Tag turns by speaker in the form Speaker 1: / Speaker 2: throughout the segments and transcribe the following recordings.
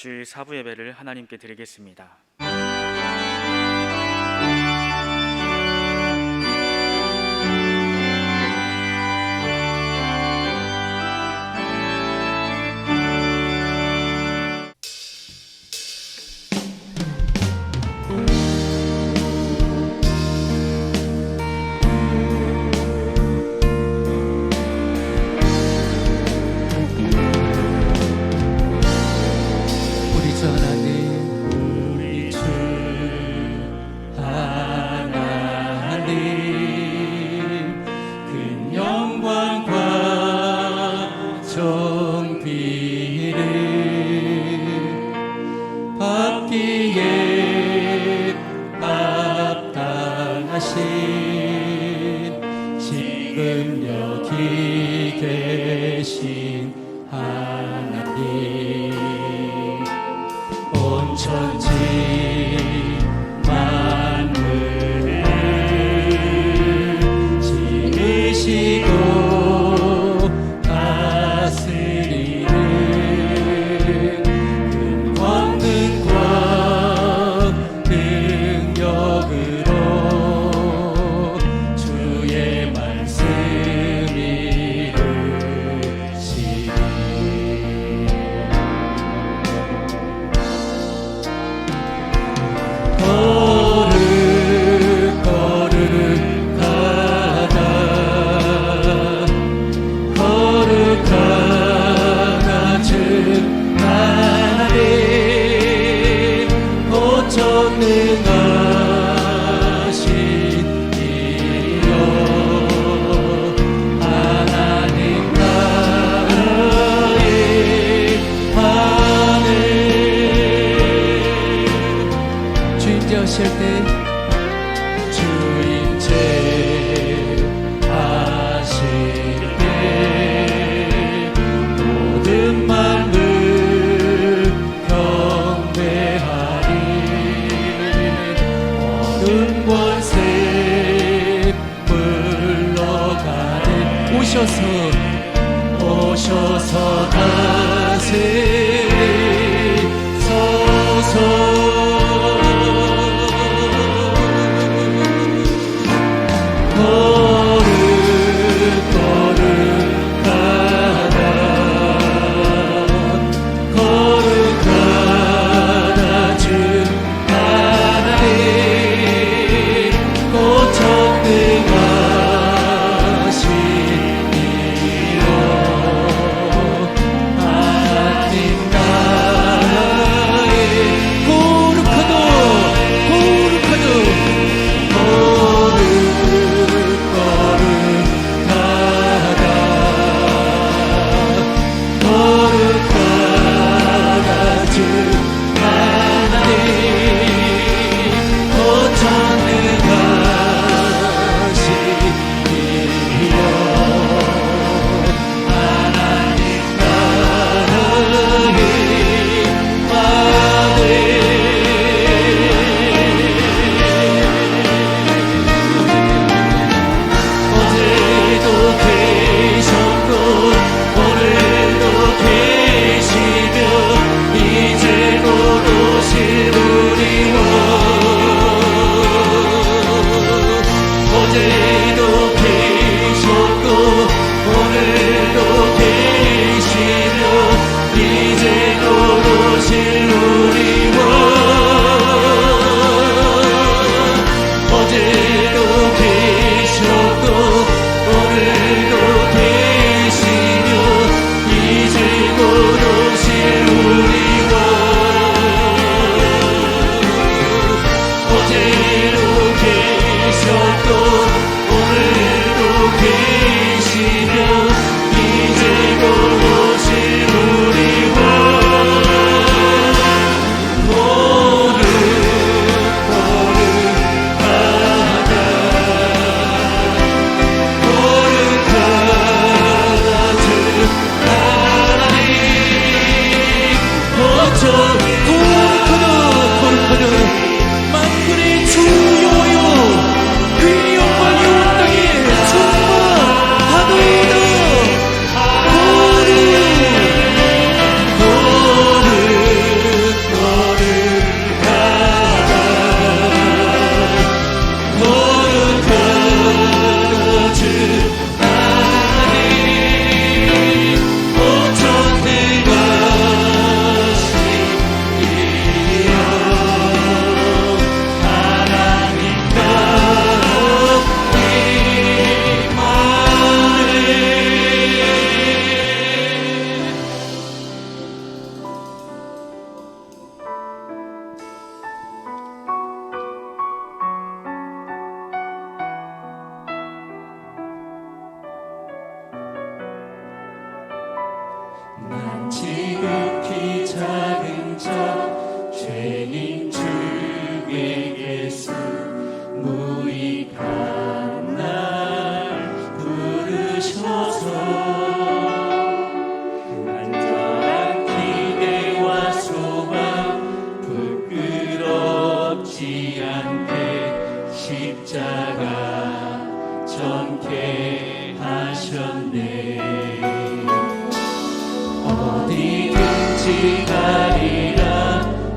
Speaker 1: 주일 사부 예배를 하나님께 드리겠습니다.
Speaker 2: 받기에 합당하신 지금 여기 계신 하나님, 온 천지 만물을 지으시고 주인제 하실 때 모든 만물 경배하리. 어둠 권세 물러가는 오셔서 다스리소서. 자 죄인 중에게서 무익한 날 부르셔서 간절한 기대와 소망 부끄럽지 않게 십자가 전케 하셨네. 어디든지 가리라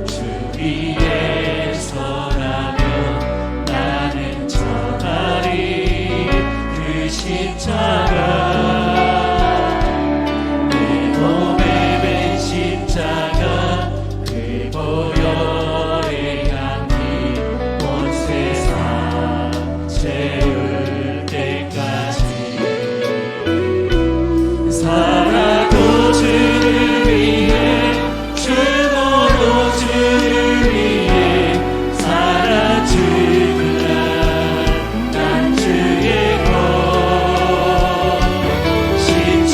Speaker 2: 주 위에 서라면 나는 전하리 그 십자가. 내 몸에 맨 십자가 그 보혈의 향기 온 세상 채울 때까지 살아도 주를 위해 죽어도 주를 위해 살아 죽으라 난 주의 것.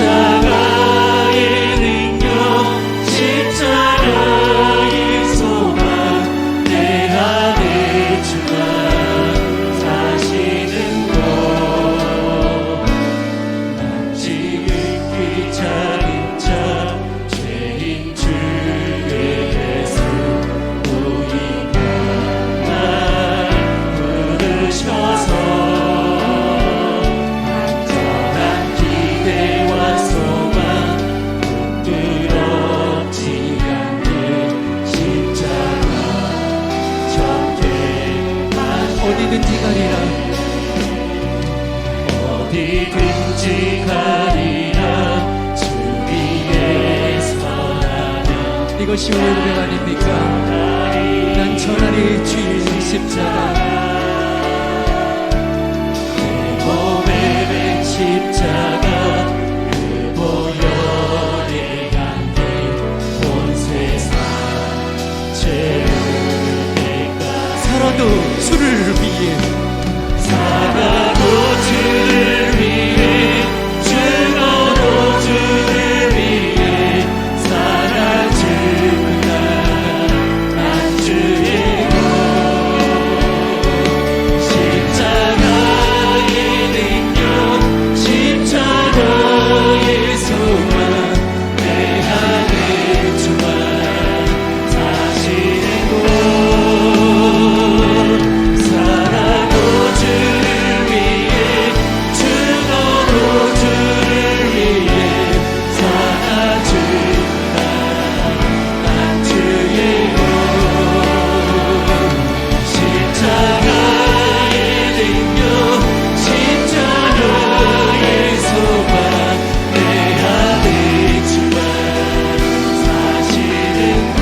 Speaker 2: 십자가의 능력 십자가의 소망 내 안에 주가 사시는 곳. 난 지극히 작은 자 죄인 주의 예수 무익한 날 부르셔서 안전한 기대와 소망 부끄럽지 않게 십자가 전케 하셨네. 어디든지 가리라 어디든지 가리라 주 위에 서라면 이것이 왜 노래가 아닙니까? 난 전하리 주의 십자가. 내 몸에 맨 십자가 그 보혈의 향기 온 세상 채울 때까지 살아도 주를 위해 살아도 주를 위해 죽어도 주를 위해 살아 죽으라 난 주의 것. 십자가의 능력 십자가의 소망 내 안에 주만 사시는 곳. 살아도 주를 위해 죽어도 주를 위해 살아 죽으라 난 주의 것. 십자가의 능력 십자가의 소망 내 안에 주만 사시는 곳.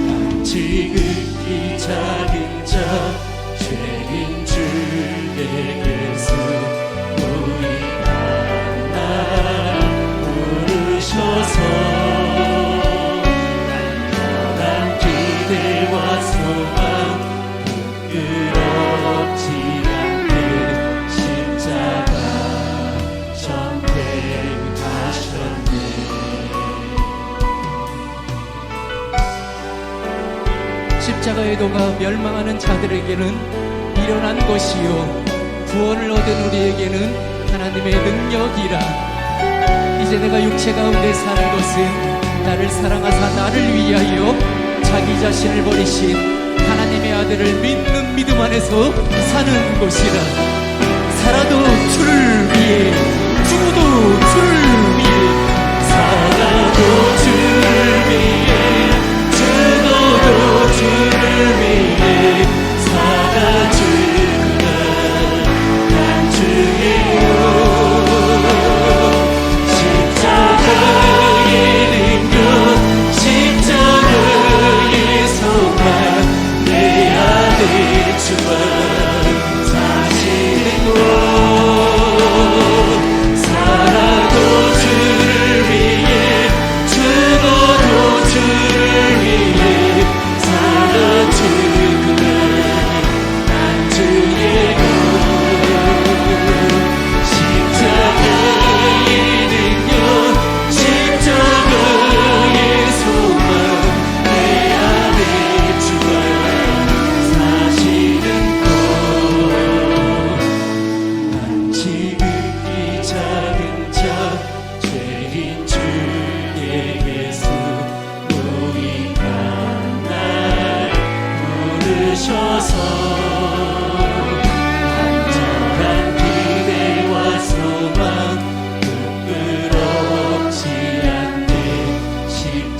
Speaker 2: 난 지극히 작은 자 죄인 주에게서 무익한 날 부르셔서 간절한 기대와 소망 부끄럽지 않게 십자가 전케 하셨네. 십자가의 도가 멸망하는 자들에게는 일어난 것이요 구원을 얻은 우리에게는 하나님의 능력이라. 이제 내가 육체 가운데 사는 것은 나를 사랑하사 나를 위하여 자기 자신을 버리신 하나님의 아들을 믿는 믿음 안에서 사는 것이라. 살아도 주를 위해 죽어도 주를 위해 살아도 주를 위해 죽어도 주를 위해 살아 죽으라 난 주의 것. 십자가의 능력 십자가의 소망 내 안에 주만 사시는 곳. 살아도 주를 위해 죽어도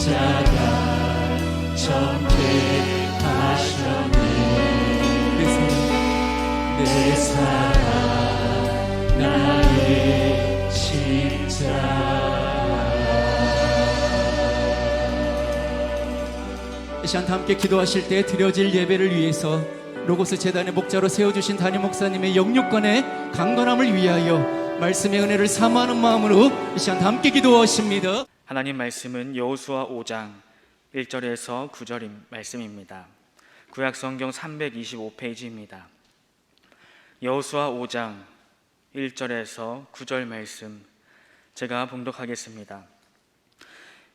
Speaker 2: 십자가 전개하셨네. 내 사랑 나의 십자가.
Speaker 3: 이 시간 함께 기도하실 때 드려질 예배를 위해서 로고스 재단의 목자로 세워주신 담임 목사님의 영육간의 강건함을 위하여 말씀의 은혜를 사모하는 마음으로 이 시간 함께 기도하십니다.
Speaker 1: 하나님 말씀은 여호수아 5장 1절에서 9절 말씀입니다. 구약 성경 325페이지입니다. 여호수아 5장 1절에서 9절 말씀 제가 봉독하겠습니다.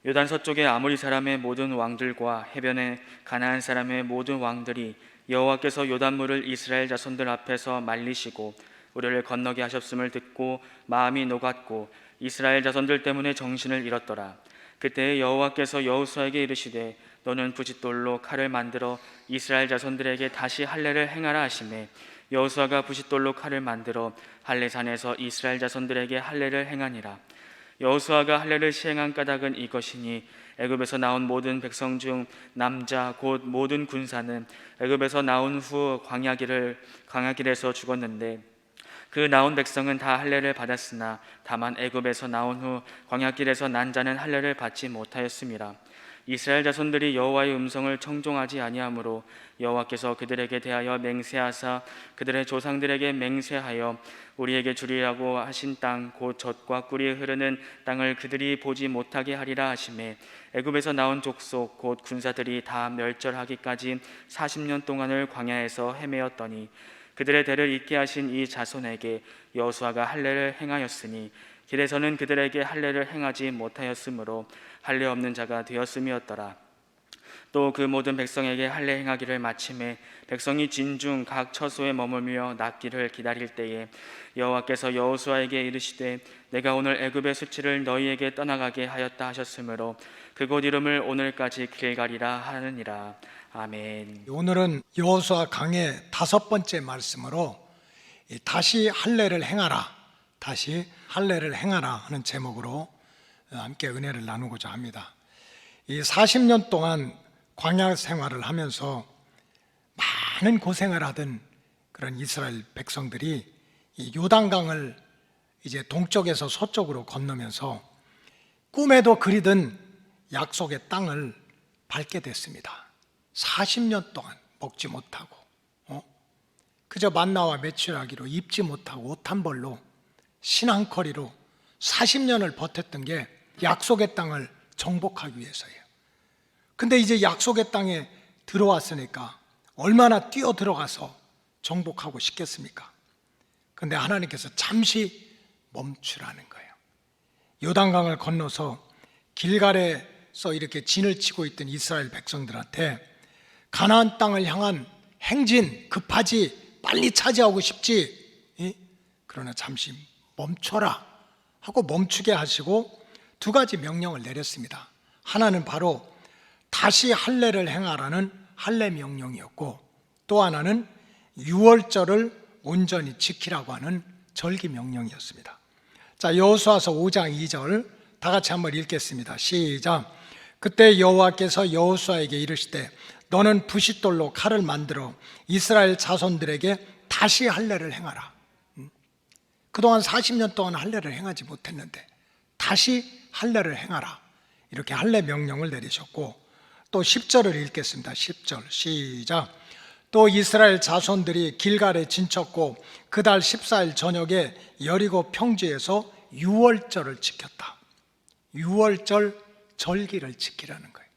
Speaker 1: 요단 서쪽의 아모리 사람의 모든 왕들과 해변의 가나안 사람의 모든 왕들이 여호와께서 요단물을 이스라엘 자손들 앞에서 말리시고 우리를 건너게 하셨음을 듣고 마음이 녹았고 이스라엘 자손들 때문에 정신을 잃었더라. 그때 여호와께서 여호수아에게 이르시되 너는 부싯돌로 칼을 만들어 이스라엘 자손들에게 다시 할례를 행하라 하시매 여호수아가 부싯돌로 칼을 만들어 할례산에서 이스라엘 자손들에게 할례를 행하니라. 여호수아가 할례를 시행한 까닭은 이것이니 애굽에서 나온 모든 백성 중 남자 곧 모든 군사는 애굽에서 나온 후 광야길에서 죽었는데 그 나온 백성은 다 할례를 받았으나 다만 애굽에서 나온 후 광야길에서 난 자는 할례를 받지 못하였음이라. 이스라엘 자손들이 여호와의 음성을 청종하지 아니하므로 여호와께서 그들에게 대하여 맹세하사 그들의 조상들에게 맹세하여 우리에게 주리라고 하신 땅 곧 젖과 꿀이 흐르는 땅을 그들이 보지 못하게 하리라 하시매 애굽에서 나온 족속 곧 군사들이 다 멸절하기까지 40년 동안을 광야에서 헤매었더니 그들의 대를 잇게 하신 이 자손에게 여호수아가 할례를 행하였으니 길에서는 그들에게 할례를 행하지 못하였으므로 할례 없는 자가 되었음이었더라. 또 그 모든 백성에게 할례 행하기를 마침에 백성이 진중 각 처소에 머물며 낫기를 기다릴 때에 여호와께서 여호수아에게 이르시되 내가 오늘 애굽의 수치를 너희에게 떠나가게 하였다 하셨으므로 그곳 이름을 오늘까지 길갈이라 하느니라. 아멘.
Speaker 4: 오늘은 여호수아 강의 5번째 말씀으로 다시 할례를 행하라, 다시 할례를 행하라 하는 제목으로 함께 은혜를 나누고자 합니다. 이 40년 동안 광야 생활을 하면서 많은 고생을 하던 그런 이스라엘 백성들이 이 요단강을 이제 동쪽에서 서쪽으로 건너면서 꿈에도 그리던 약속의 땅을 밟게 됐습니다. 40년 동안 먹지 못하고 그저 만나와 메추라기로 입지 못하고 옷 한 벌로 신앙거리로 40년을 버텼던 게 약속의 땅을 정복하기 위해서예요. 근데 이제 약속의 땅에 들어왔으니까 얼마나 뛰어 들어가서 정복하고 싶겠습니까? 근데 하나님께서 잠시 멈추라는 거예요. 요단강을 건너서 길갈에서 이렇게 진을 치고 있던 이스라엘 백성들한테 가나안 땅을 향한 행진 급하지, 빨리 차지하고 싶지, 그러나 잠시 멈춰라 하고 멈추게 하시고 2가지 명령을 내렸습니다. 하나는 바로 다시 할례를 행하라는 할례 명령이었고, 또 하나는 유월절을 온전히 지키라고 하는 절기 명령이었습니다. 자, 여호수아서 5장 2절 다 같이 한번 읽겠습니다. 시작. 그때 여호와께서 여호수아에게 이르시되 너는 부싯돌로 칼을 만들어 이스라엘 자손들에게 다시 할례를 행하라. 그동안 40년 동안 할례를 행하지 못했는데 다시 할례를 행하라. 이렇게 할례 명령을 내리셨고, 또 10절을 읽겠습니다. 10절 시작. 또 이스라엘 자손들이 길갈에 진쳤고 그 달 14일 저녁에 여리고 평지에서 유월절을 지켰다. 유월절 절기를 지키라는 거예요.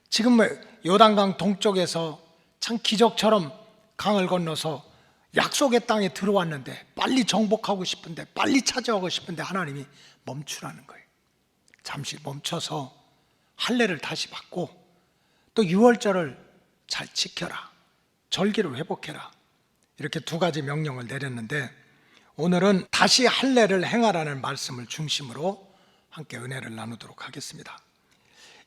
Speaker 4: 지금 요단강 동쪽에서 참 기적처럼 강을 건너서 약속의 땅에 들어왔는데 빨리 정복하고 싶은데, 빨리 차지하고 싶은데 하나님이 멈추라는 거예요. 잠시 멈춰서 할례를 다시 받고 또 유월절을 잘 지켜라, 절기를 회복해라, 이렇게 2가지 명령을 내렸는데, 오늘은 다시 할례를 행하라는 말씀을 중심으로 함께 은혜를 나누도록 하겠습니다.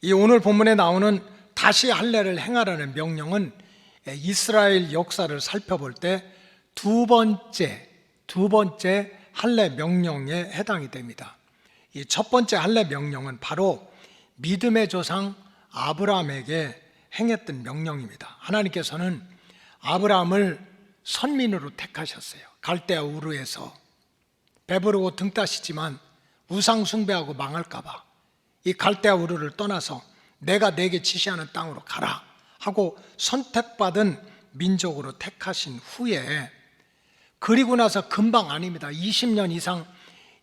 Speaker 4: 이 오늘 본문에 나오는 다시 할례를 행하라는 명령은 이스라엘 역사를 살펴볼 때 두 번째 할례 명령에 해당이 됩니다. 이 첫 번째 할례 명령은 바로 믿음의 조상 아브라함에게 행했던 명령입니다. 하나님께서는 아브라함을 선민으로 택하셨어요. 갈대아 우르에서 배부르고 등 따시지만 우상 숭배하고 망할까봐 이 갈대아 우르를 떠나서 내가 내게 지시하는 땅으로 가라 하고 선택받은 민족으로 택하신 후에, 그리고 나서 금방 아닙니다. 20년 이상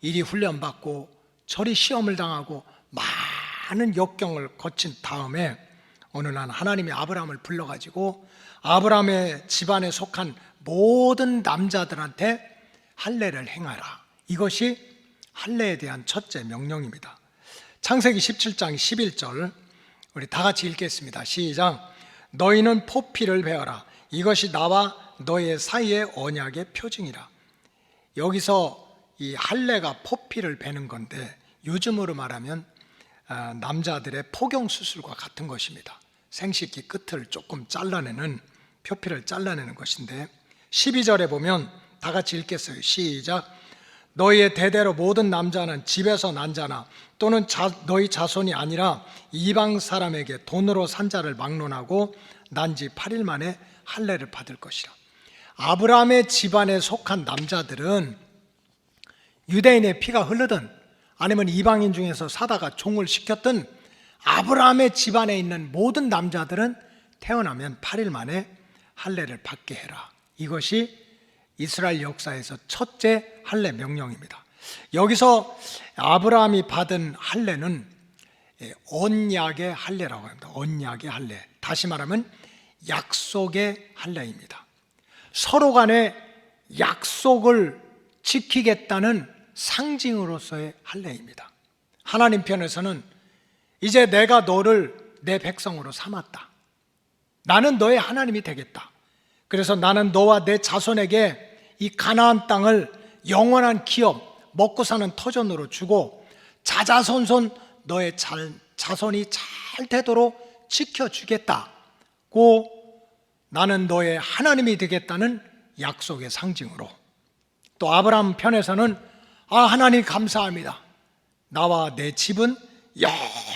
Speaker 4: 이리 훈련받고 저리 시험을 당하고 많은 역경을 거친 다음에 어느 날 하나님이 아브라함을 불러가지고 아브라함의 집안에 속한 모든 남자들한테 할례를 행하라. 이것이 할례에 대한 첫째 명령입니다. 창세기 17장 11절 우리 다 같이 읽겠습니다. 시작. 너희는 포피를 베어라. 이것이 나와 너의 사이의 언약의 표징이라. 여기서 이 할례가 포피를 베는 건데 요즘으로 말하면 남자들의 포경 수술과 같은 것입니다. 생식기 끝을 조금 잘라내는, 표피를 잘라내는 것인데 12절에 보면 다 같이 읽겠어요. 시작. 너희의 대대로 모든 남자는 집에서 난 자나 또는 너희 자손이 아니라 이방 사람에게 돈으로 산 자를 막론하고 난 지 8일 만에 할례를 받을 것이라. 아브라함의 집안에 속한 남자들은 유대인의 피가 흐르든 아니면 이방인 중에서 사다가 종을 시켰든 아브라함의 집안에 있는 모든 남자들은 태어나면 8일 만에 할례를 받게 해라. 이것이 이스라엘 역사에서 첫째 할례 명령입니다. 여기서 아브라함이 받은 할례는 언약의 할례라고 합니다. 언약의 할례. 다시 말하면 약속의 할례입니다. 서로 간에 약속을 지키겠다는 상징으로서의 할례입니다. 하나님 편에서는 이제 내가 너를 내 백성으로 삼았다. 나는 너의 하나님이 되겠다. 그래서 나는 너와 내 자손에게 이 가나안 땅을 영원한 기업, 먹고 사는 터전으로 주고 자자손손 너의 자손이 잘 되도록 지켜주겠다고, 나는 너의 하나님이 되겠다는 약속의 상징으로, 또 아브라함 편에서는 하나님 감사합니다. 나와 내 집은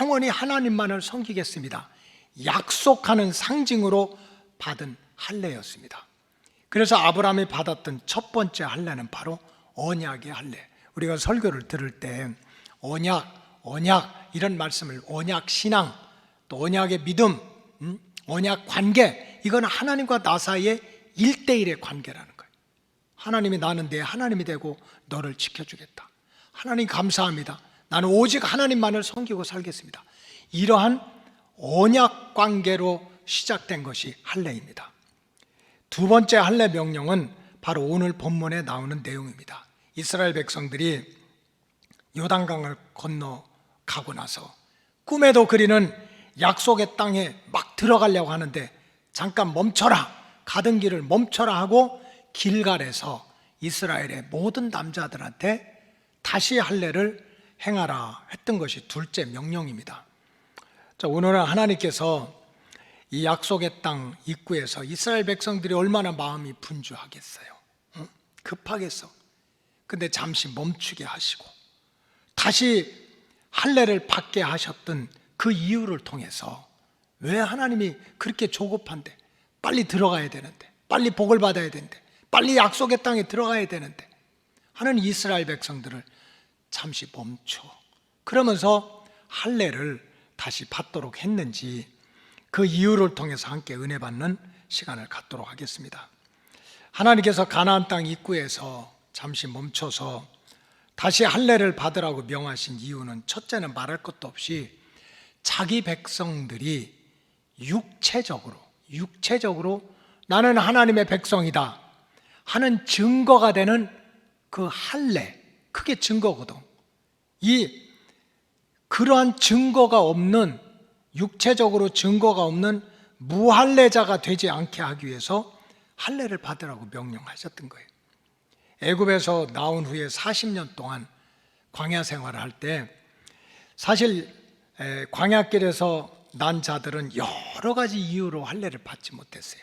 Speaker 4: 영원히 하나님만을 섬기겠습니다. 약속하는 상징으로 받은 할례였습니다. 그래서 아브라함이 받았던 첫 번째 할례는 바로 언약의 할례. 우리가 설교를 들을 때 언약 이런 말씀을, 언약 신앙, 또 언약의 믿음, 언약 관계, 이건 하나님과 나 사이의 1대1의 관계라는 거예요. 하나님이 나는 내 하나님이 되고 너를 지켜주겠다. 하나님 감사합니다. 나는 오직 하나님만을 섬기고 살겠습니다. 이러한 언약 관계로 시작된 것이 할례입니다. 두 번째 할례 명령은 바로 오늘 본문에 나오는 내용입니다. 이스라엘 백성들이 요단강을 건너가고 나서 꿈에도 그리는 약속의 땅에 막 들어가려고 하는데 잠깐 멈춰라, 가던 길을 멈춰라 하고 길갈에서 이스라엘의 모든 남자들한테 다시 할례를 행하라 했던 것이 둘째 명령입니다. 자, 오늘은 하나님께서 이 약속의 땅 입구에서 이스라엘 백성들이 얼마나 마음이 분주하겠어요. 급하겠어. 근데 잠시 멈추게 하시고 다시 할례를 받게 하셨던 그 이유를 통해서, 왜 하나님이 그렇게 조급한데, 빨리 들어가야 되는데, 빨리 복을 받아야 되는데, 빨리 약속의 땅에 들어가야 되는데 하는 이스라엘 백성들을 잠시 멈춰 그러면서 할례를 다시 받도록 했는지, 그 이유를 통해서 함께 은혜 받는 시간을 갖도록 하겠습니다. 하나님께서 가나안 땅 입구에서 잠시 멈춰서 다시 할례를 받으라고 명하신 이유는, 첫째는 말할 것도 없이 자기 백성들이 육체적으로 나는 하나님의 백성이다 하는 증거가 되는 그 할례, 그게 증거거든. 그러한 증거가 없는, 육체적으로 증거가 없는 무할례자가 되지 않게 하기 위해서 할례를 받으라고 명령하셨던 거예요. 애굽에서 나온 후에 40년 동안 광야 생활을 할 때, 사실 광야길에서 난 자들은 여러 가지 이유로 할례를 받지 못했어요.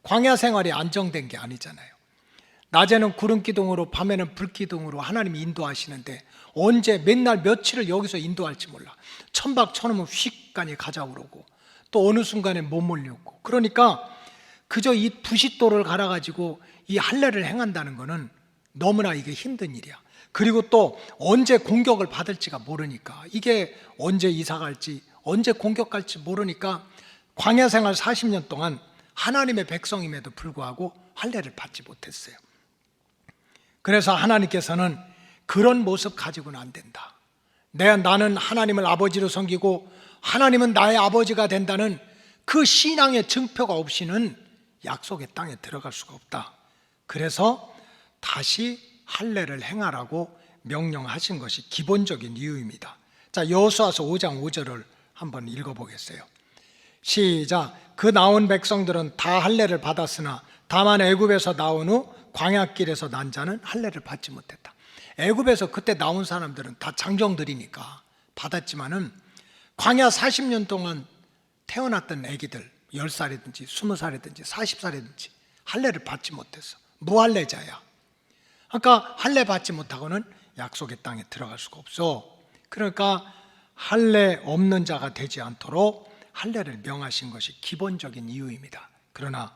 Speaker 4: 광야 생활이 안정된 게 아니잖아요. 낮에는 구름 기둥으로 밤에는 불 기둥으로 하나님이 인도하시는데 언제 맨날 며칠을 여기서 인도할지 몰라. 천박천음은 휙간이 가자 그러고 또 어느 순간에 못 몰렸고, 그러니까 그저 이 부싯돌을 갈아가지고 이 할례를 행한다는 거는 너무나 이게 힘든 일이야. 그리고 또 언제 공격을 받을지가 모르니까, 이게 언제 이사 갈지 언제 공격 갈지 모르니까 광야 생활 40년 동안 하나님의 백성임에도 불구하고 할례를 받지 못했어요. 그래서 하나님께서는 그런 모습 가지고는 안 된다. 나는 하나님을 아버지로 섬기고 하나님은 나의 아버지가 된다는 그 신앙의 증표가 없이는 약속의 땅에 들어갈 수가 없다. 그래서 다시 할례를 행하라고 명령하신 것이 기본적인 이유입니다. 자, 여호수아서 5장 5절을 한번 읽어보겠어요. 시작. 그 나온 백성들은 다 할례를 받았으나 다만 애굽에서 나온 후 광야길에서 난 자는 할례를 받지 못했다. 애굽에서 그때 나온 사람들은 다 장정들이니까 받았지만은 광야 40년 동안 태어났던 애기들 10살이든지 20살이든지 40살이든지 할례를 받지 못했어. 무할례자야. 그러니까 할례 받지 못하고는 약속의 땅에 들어갈 수가 없어. 그러니까 할례 없는 자가 되지 않도록 할례를 명하신 것이 기본적인 이유입니다. 그러나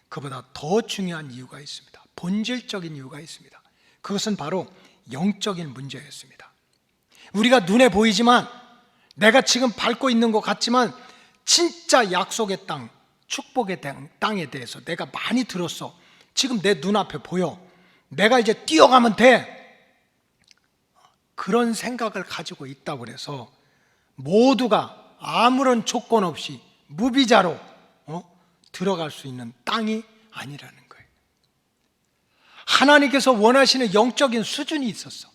Speaker 4: 그보다 더 중요한 이유가 있습니다. 본질적인 이유가 있습니다. 그것은 바로 영적인 문제였습니다. 우리가 눈에 보이지만, 내가 지금 밟고 있는 것 같지만 진짜 약속의 땅, 축복의 땅에 대해서 내가 많이 들었어. 지금 내 눈앞에 보여. 내가 이제 뛰어가면 돼. 그런 생각을 가지고 있다고 해서 모두가 아무런 조건 없이 무비자로 들어갈 수 있는 땅이 아니라는 거예요. 하나님께서 원하시는 영적인 수준이 있었어.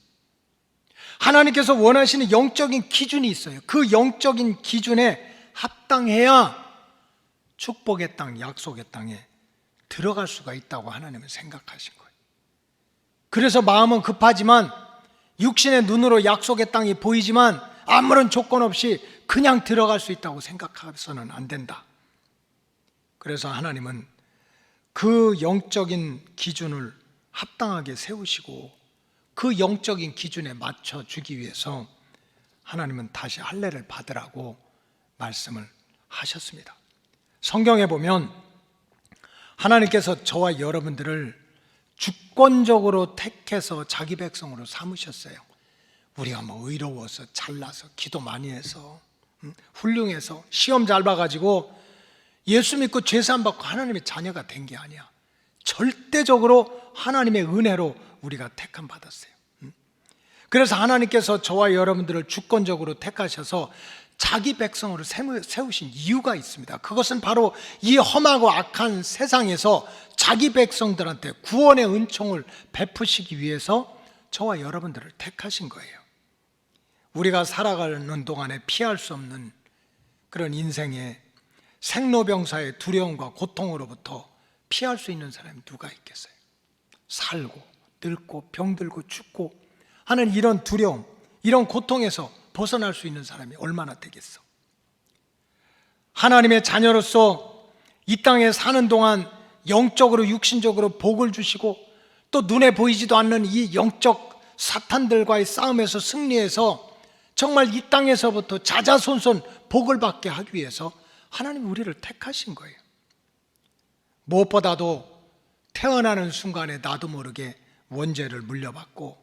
Speaker 4: 하나님께서 원하시는 영적인 기준이 있어요. 그 영적인 기준에 합당해야 축복의 땅, 약속의 땅에 들어갈 수가 있다고 하나님은 생각하신 거예요. 그래서 마음은 급하지만, 육신의 눈으로 약속의 땅이 보이지만 아무런 조건 없이 그냥 들어갈 수 있다고 생각해서는 안 된다. 그래서 하나님은 그 영적인 기준을 합당하게 세우시고 그 영적인 기준에 맞춰주기 위해서 하나님은 다시 할례를 받으라고 말씀을 하셨습니다. 성경에 보면 하나님께서 저와 여러분들을 주권적으로 택해서 자기 백성으로 삼으셨어요. 우리가 뭐 의로워서 잘나서 기도 많이 해서 훌륭해서 시험 잘 봐가지고 예수 믿고 죄사함 받고 하나님의 자녀가 된 게 아니야. 절대적으로 하나님의 은혜로 우리가 택함 받았어요. 그래서 하나님께서 저와 여러분들을 주권적으로 택하셔서 자기 백성으로 세우신 이유가 있습니다. 그것은 바로 이 험하고 악한 세상에서 자기 백성들한테 구원의 은총을 베푸시기 위해서 저와 여러분들을 택하신 거예요. 우리가 살아가는 동안에 피할 수 없는 그런 인생의 생로병사의 두려움과 고통으로부터 피할 수 있는 사람이 누가 있겠어요? 살고 늙고 병들고 죽고 하는 이런 두려움, 이런 고통에서 벗어날 수 있는 사람이 얼마나 되겠어? 하나님의 자녀로서 이 땅에 사는 동안 영적으로 육신적으로 복을 주시고 또 눈에 보이지도 않는 이 영적 사탄들과의 싸움에서 승리해서 정말 이 땅에서부터 자자손손 복을 받게 하기 위해서 하나님 우리를 택하신 거예요. 무엇보다도 태어나는 순간에 나도 모르게 원죄를 물려받고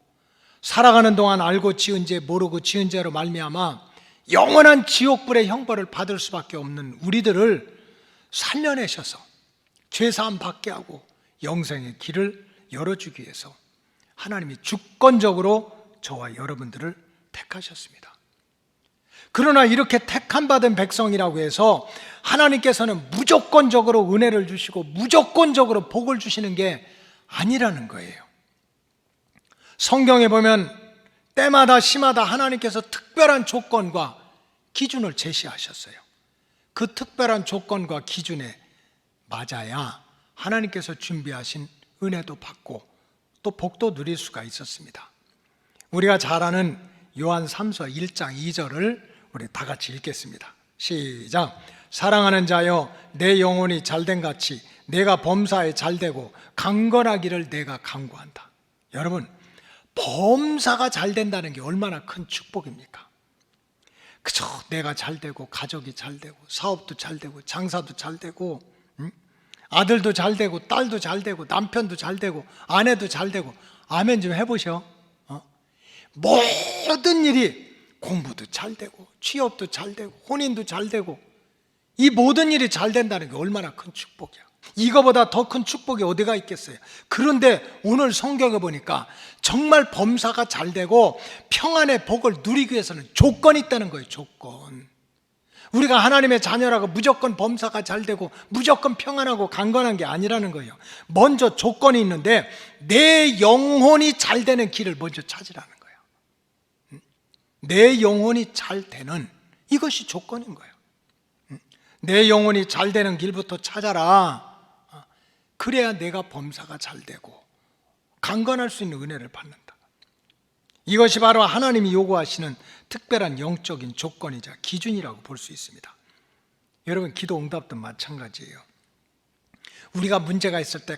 Speaker 4: 살아가는 동안 알고 지은 죄 모르고 지은 죄로 말미암아 영원한 지옥불의 형벌을 받을 수밖에 없는 우리들을 살려내셔서 죄사함 받게 하고 영생의 길을 열어주기 위해서 하나님이 주권적으로 저와 여러분들을 택하셨습니다. 그러나 이렇게 택함 받은 백성이라고 해서 하나님께서는 무조건적으로 은혜를 주시고 무조건적으로 복을 주시는 게 아니라는 거예요. 성경에 보면 때마다 시마다 하나님께서 특별한 조건과 기준을 제시하셨어요. 그 특별한 조건과 기준에 맞아야 하나님께서 준비하신 은혜도 받고 또 복도 누릴 수가 있었습니다. 우리가 잘 아는 요한 3서 1장 2절을 우리 다 같이 읽겠습니다. 시작. 사랑하는 자여 내 영혼이 잘된 같이 내가 범사에 잘되고 강건하기를 내가 간구한다. 여러분, 범사가 잘 된다는 게 얼마나 큰 축복입니까? 그저 내가 잘되고 가족이 잘되고 사업도 잘되고 장사도 잘되고 아들도 잘되고 딸도 잘되고 남편도 잘되고 아내도 잘되고, 아멘 좀 해보셔. 모든 일이, 공부도 잘되고 취업도 잘되고 혼인도 잘되고, 이 모든 일이 잘 된다는 게 얼마나 큰 축복이야. 이거보다 더 큰 축복이 어디가 있겠어요? 그런데 오늘 성경에 보니까 정말 범사가 잘 되고 평안의 복을 누리기 위해서는 조건이 있다는 거예요. 조건. 우리가 하나님의 자녀라고 무조건 범사가 잘 되고 무조건 평안하고 강건한 게 아니라는 거예요. 먼저 조건이 있는데 내 영혼이 잘 되는 길을 먼저 찾으라는 거예요. 내 영혼이 잘 되는, 이것이 조건인 거예요. 내 영혼이 잘 되는 길부터 찾아라. 그래야 내가 범사가 잘 되고 강건할 수 있는 은혜를 받는다. 이것이 바로 하나님이 요구하시는 특별한 영적인 조건이자 기준이라고 볼 수 있습니다. 여러분, 기도 응답도 마찬가지예요. 우리가 문제가 있을 때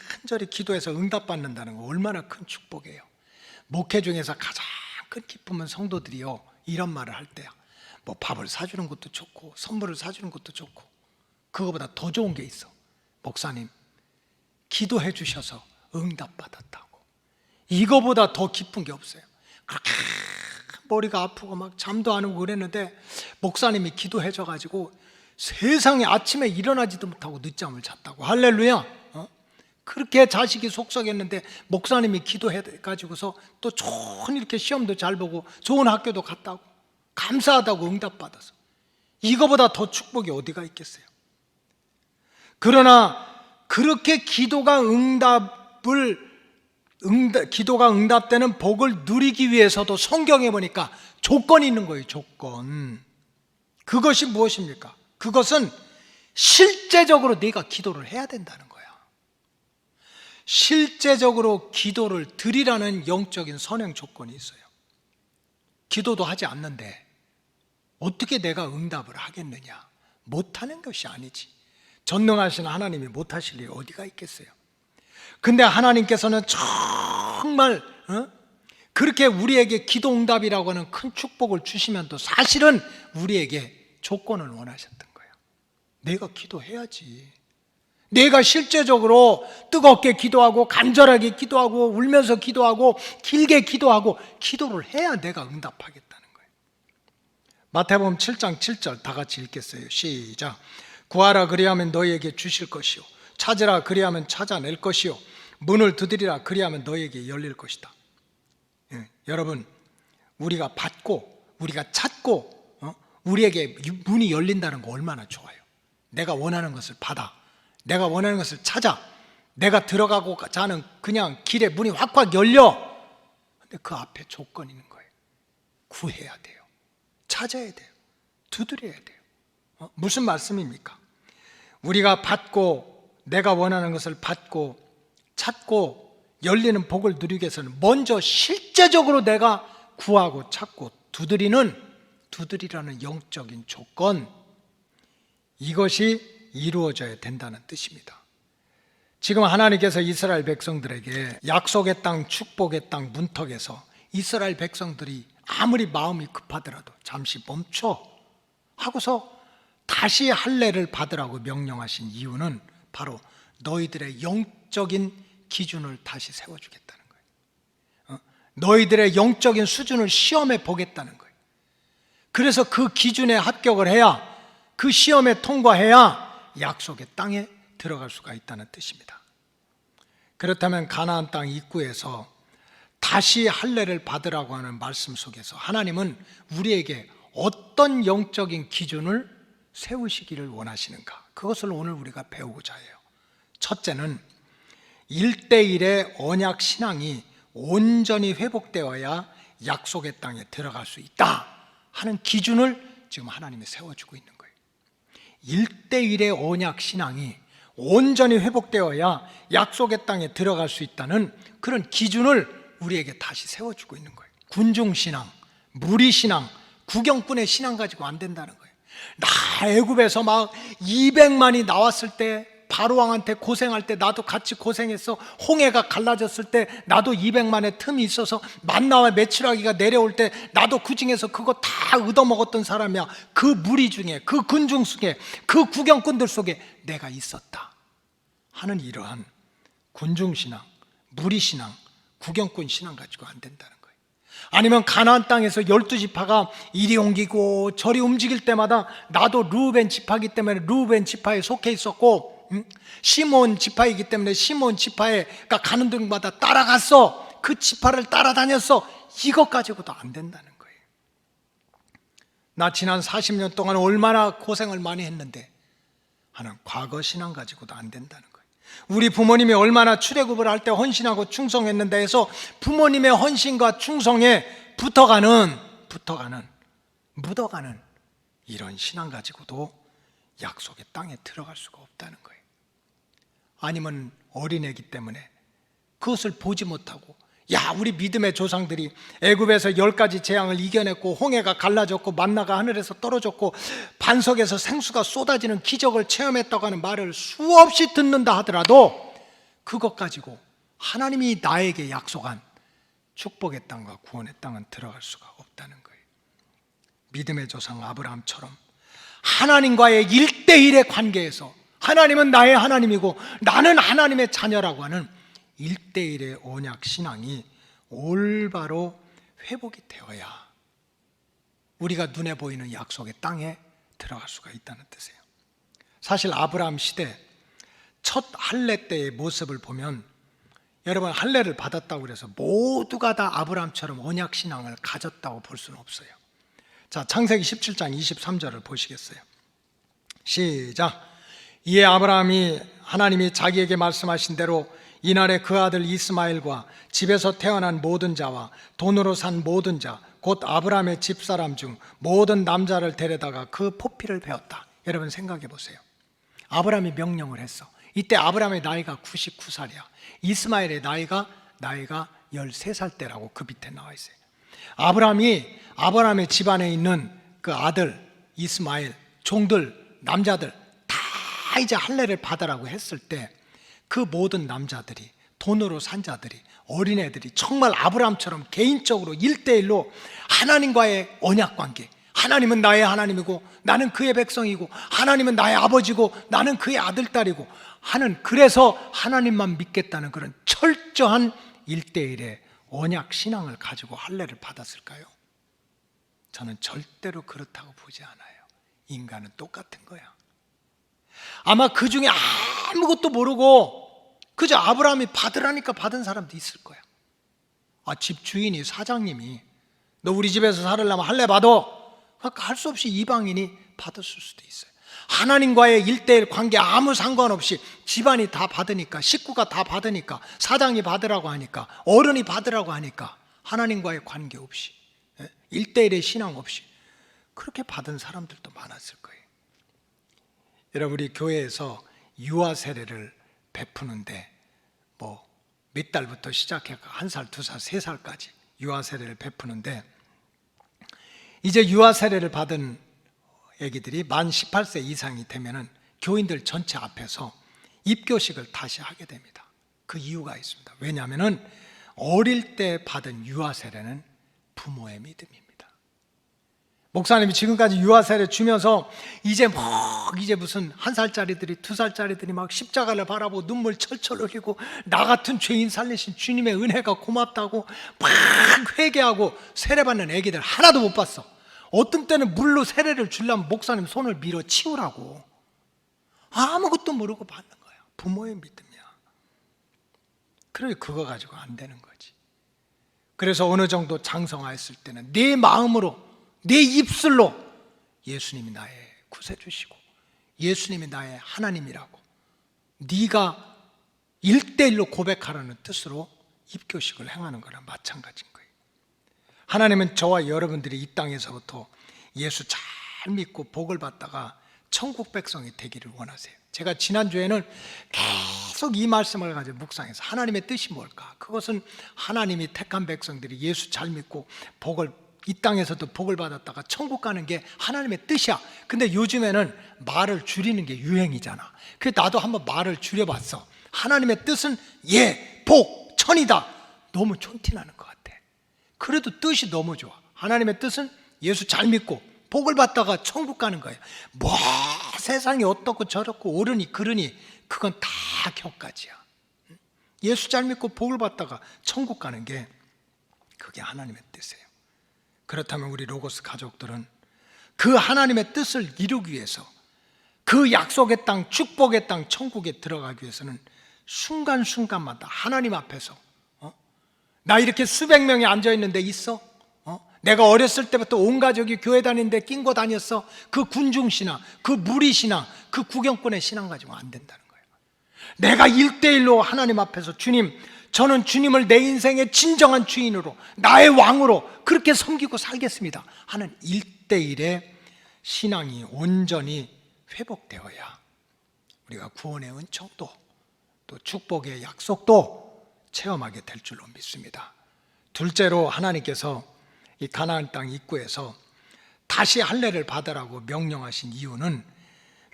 Speaker 4: 간절히 기도해서 응답받는다는 거 얼마나 큰 축복이에요. 목회 중에서 가장 큰 기쁨은 성도들이요, 이런 말을 할 때야. 뭐 밥을 사주는 것도 좋고 선물을 사주는 것도 좋고, 그거보다 더 좋은 게 있어. 목사님, 기도해 주셔서 응답받았다고. 이거보다 더 기쁜 게 없어요. 그렇게 머리가 아프고 막 잠도 안 오고 그랬는데 목사님이 기도해 줘가지고 세상에 아침에 일어나지도 못하고 늦잠을 잤다고. 할렐루야. 그렇게 자식이 속썩였는데 목사님이 기도해 가지고서 또 좋은 이렇게 시험도 잘 보고 좋은 학교도 갔다고, 감사하다고 응답받아서. 이거보다 더 축복이 어디가 있겠어요? 그러나 그렇게 기도가 응답되는 복을 누리기 위해서도 성경에 보니까 조건이 있는 거예요. 조건. 그것이 무엇입니까? 그것은 실제적으로 내가 기도를 해야 된다는 거야. 실제적으로 기도를 드리라는 영적인 선행 조건이 있어요. 기도도 하지 않는데 어떻게 내가 응답을 하겠느냐? 못하는 것이 아니지. 전능하신 하나님이 못하실 일이 어디가 있겠어요? 근데 하나님께서는 정말 그렇게 우리에게 기도 응답이라고 하는 큰 축복을 주시면도 사실은 우리에게 조건을 원하셨던 거예요. 내가 기도해야지. 내가 실제적으로 뜨겁게 기도하고 간절하게 기도하고 울면서 기도하고 길게 기도하고 기도를 해야 내가 응답하겠다는 거예요. 마태복음 7장 7절 다 같이 읽겠어요. 시작. 구하라 그리하면 너희에게 주실 것이요, 찾으라 그리하면 찾아낼 것이요, 문을 두드리라 그리하면 너희에게 열릴 것이다. 여러분, 우리가 받고 우리가 찾고 우리에게 문이 열린다는 거 얼마나 좋아요. 내가 원하는 것을 받아, 내가 원하는 것을 찾아, 내가 들어가고자 하는 그냥 길에 문이 확확 열려. 근데 그 앞에 조건이 있는 거예요. 구해야 돼요, 찾아야 돼요, 두드려야 돼요. 무슨 말씀입니까? 우리가 받고 내가 원하는 것을 받고 찾고 열리는 복을 누리기 위해서는 먼저 실제적으로 내가 구하고 찾고 두드리라는 영적인 조건, 이것이 이루어져야 된다는 뜻입니다. 지금 하나님께서 이스라엘 백성들에게 약속의 땅, 축복의 땅 문턱에서 이스라엘 백성들이 아무리 마음이 급하더라도 잠시 멈춰 하고서 다시 할례를 받으라고 명령하신 이유는 바로 너희들의 영적인 기준을 다시 세워주겠다는 거예요. 너희들의 영적인 수준을 시험해 보겠다는 거예요. 그래서 그 기준에 합격을 해야, 그 시험에 통과해야 약속의 땅에 들어갈 수가 있다는 뜻입니다. 그렇다면 가나안 땅 입구에서 다시 할례를 받으라고 하는 말씀 속에서 하나님은 우리에게 어떤 영적인 기준을 세우시기를 원하시는가? 그것을 오늘 우리가 배우고자 해요. 첫째는 1:1의 언약 신앙이 온전히 회복되어야 약속의 땅에 들어갈 수 있다 하는 기준을 지금 하나님이 세워주고 있는 거예요. 1:1의 언약 신앙이 온전히 회복되어야 약속의 땅에 들어갈 수 있다는 그런 기준을 우리에게 다시 세워주고 있는 거예요. 군중신앙, 무리신앙, 구경꾼의 신앙 가지고 안 된다는 거예요. 나 애굽에서 막 200만이 나왔을 때 바로왕한테 고생할 때 나도 같이 고생했어. 홍해가 갈라졌을 때 나도 200만의 틈이 있어서 만나와 메추라기가 내려올 때 나도 그 중에서 그거 다 얻어먹었던 사람이야. 그 무리 중에, 그 군중 속에, 그 구경꾼들 속에 내가 있었다 하는 이러한 군중신앙, 무리신앙, 구경꾼 신앙 가지고 안 된다는 거예요. 아니면 가나안 땅에서 12지파가 이리 옮기고 저리 움직일 때마다 나도 르우벤 지파이기 때문에 르우벤 지파에 속해 있었고, 시몬 지파이기 때문에 시몬 지파에가 가는 데마다 따라갔어. 그 지파를 따라다녔어. 이것 가지고도 안 된다는 거예요. 나 지난 40년 동안 얼마나 고생을 많이 했는데 하는 과거 신앙 가지고도 안 된다는 거예요. 우리 부모님이 얼마나 출애굽을 할 때 헌신하고 충성했는데 해서 부모님의 헌신과 충성에 묻어가는 이런 신앙 가지고도 약속의 땅에 들어갈 수가 없다는 거예요. 아니면 어린애기 때문에 그것을 보지 못하고, 야, 우리 믿음의 조상들이 애굽에서 10가지 재앙을 이겨냈고 홍해가 갈라졌고 만나가 하늘에서 떨어졌고 반석에서 생수가 쏟아지는 기적을 체험했다고 하는 말을 수없이 듣는다 하더라도 그것 가지고 하나님이 나에게 약속한 축복의 땅과 구원의 땅은 들어갈 수가 없다는 거예요. 믿음의 조상 아브라함처럼 하나님과의 1대1의 관계에서 하나님은 나의 하나님이고 나는 하나님의 자녀라고 하는 1대1의 언약 신앙이 올바로 회복이 되어야 우리가 눈에 보이는 약속의 땅에 들어갈 수가 있다는 뜻이에요. 사실 아브라함 시대 첫 할례 때의 모습을 보면, 여러분, 할례를 받았다고 해서 모두가 다 아브라함처럼 언약 신앙을 가졌다고 볼 수는 없어요. 자, 창세기 17장 23절을 보시겠어요? 시작. 이에 아브라함이 하나님이 자기에게 말씀하신 대로 이날에 그 아들 이스마엘과 집에서 태어난 모든 자와 돈으로 산 모든 자, 곧 아브라함의 집사람 중 모든 남자를 데려다가 그 포피를 베었다. 여러분 생각해 보세요. 아브라함이 명령을 했어. 이때 아브라함의 나이가 99살이야. 이스마엘의 나이가 13살 때라고 그 밑에 나와 있어요. 아브라함의 집안에 있는 그 아들 이스마엘, 종들, 남자들 다 이제 할례를 받으라고 했을 때 그 모든 남자들이, 돈으로 산 자들이, 어린애들이 정말 아브라함처럼 개인적으로 1대1로 하나님과의 언약관계, 하나님은 나의 하나님이고 나는 그의 백성이고 하나님은 나의 아버지고 나는 그의 아들딸이고 하는, 그래서 하나님만 믿겠다는 그런 철저한 1대1의 언약 신앙을 가지고 할례를 받았을까요? 저는 절대로 그렇다고 보지 않아요. 인간은 똑같은 거야. 아마 그 중에 아무것도 모르고 그저 아브라함이 받으라니까 받은 사람도 있을 거야. 집 주인이, 사장님이 너 우리 집에서 살으려면 할례 받아. 그러니까 할 수 없이 이방인이 받았을 수도 있어요. 하나님과의 1대1 관계 아무 상관없이 집안이 다 받으니까, 식구가 다 받으니까, 사장이 받으라고 하니까, 어른이 받으라고 하니까 하나님과의 관계 없이, 1대1의 신앙 없이 그렇게 받은 사람들도 많았을 거예요. 여러분, 우리 교회에서 유아 세례를 베푸는데 몇 달부터 시작해 1살, 2살, 3살까지 유아 세례를 베푸는데, 이제 유아 세례를 받은 애기들이 만 18세 이상이 되면은 교인들 전체 앞에서 입교식을 다시 하게 됩니다. 그 이유가 있습니다. 왜냐하면은 어릴 때 받은 유아 세례는 부모의 믿음입니다. 목사님이 지금까지 유아 세례 주면서 이제 무슨 1살짜리들이 2살짜리들이 막 십자가를 바라보고 눈물 철철 흘리고 나 같은 죄인 살리신 주님의 은혜가 고맙다고 막 회개하고 세례받는 애기들 하나도 못 봤어. 어떤 때는 물로 세례를 주려면 목사님 손을 밀어 치우라고. 아무것도 모르고 받는 거야. 부모의 믿음이야. 그래, 그거 가지고 안 되는 거지. 그래서 어느 정도 장성하였을 때는 내 마음으로, 내 입술로 예수님이 나의 구세주시고 예수님이 나의 하나님이라고 네가 1대1로 고백하라는 뜻으로 입교식을 행하는 거랑 마찬가지인 거예요. 하나님은 저와 여러분들이 이 땅에서부터 예수 잘 믿고 복을 받다가 천국 백성이 되기를 원하세요. 제가 지난주에는 계속 이 말씀을 가지고 묵상해서 하나님의 뜻이 뭘까? 그것은 하나님이 택한 백성들이 예수 잘 믿고 복을 이 땅에서도 복을 받았다가 천국 가는 게 하나님의 뜻이야. 근데 요즘에는 말을 줄이는 게 유행이잖아. 그래서 나도 한번 말을 줄여봤어. 하나님의 뜻은 예, 복, 천이다. 너무 촌티나는 것 같아. 그래도 뜻이 너무 좋아. 하나님의 뜻은 예수 잘 믿고 복을 받다가 천국 가는 거예요. 뭐 세상이 어떻고 저렇고 옳으니 그르니 그건 다 격가지야. 예수 잘 믿고 복을 받다가 천국 가는 게 그게 하나님의 뜻이에요. 그렇다면 우리 로고스 가족들은 그 하나님의 뜻을 이루기 위해서, 그 약속의 땅, 축복의 땅, 천국에 들어가기 위해서는 순간순간마다 하나님 앞에서 나 이렇게 수백 명이 앉아있는데 있어? 내가 어렸을 때부터 온 가족이 교회 다니는데 낀고 다녔어? 그 군중신앙, 그 무리신앙, 그 구경꾼의 신앙 가지고 안 된다는 거예요. 내가 1대1로 하나님 앞에서 주님, 저는 주님을 내 인생의 진정한 주인으로, 나의 왕으로 그렇게 섬기고 살겠습니다 하는 1대1의 신앙이 온전히 회복되어야 우리가 구원의 은총도 또 축복의 약속도 체험하게 될 줄로 믿습니다. 둘째로 하나님께서 이 가나안 땅 입구에서 다시 할례를 받으라고 명령하신 이유는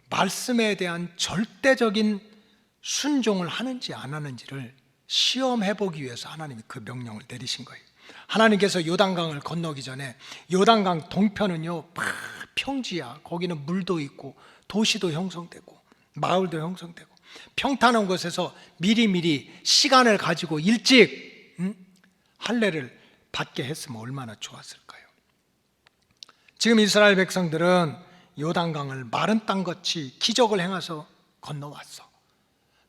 Speaker 4: 말씀에 대한 절대적인 순종을 하는지 안 하는지를 시험해 보기 위해서 하나님이 그 명령을 내리신 거예요. 하나님께서 요단강을 건너기 전에 요단강 동편은요 평지야. 거기는 물도 있고 도시도 형성되고 마을도 형성되고 평탄한 곳에서 미리미리 시간을 가지고 일찍 할례를 받게 했으면 얼마나 좋았을까요? 지금 이스라엘 백성들은 요단강을 마른 땅같이 기적을 행해서 건너왔어.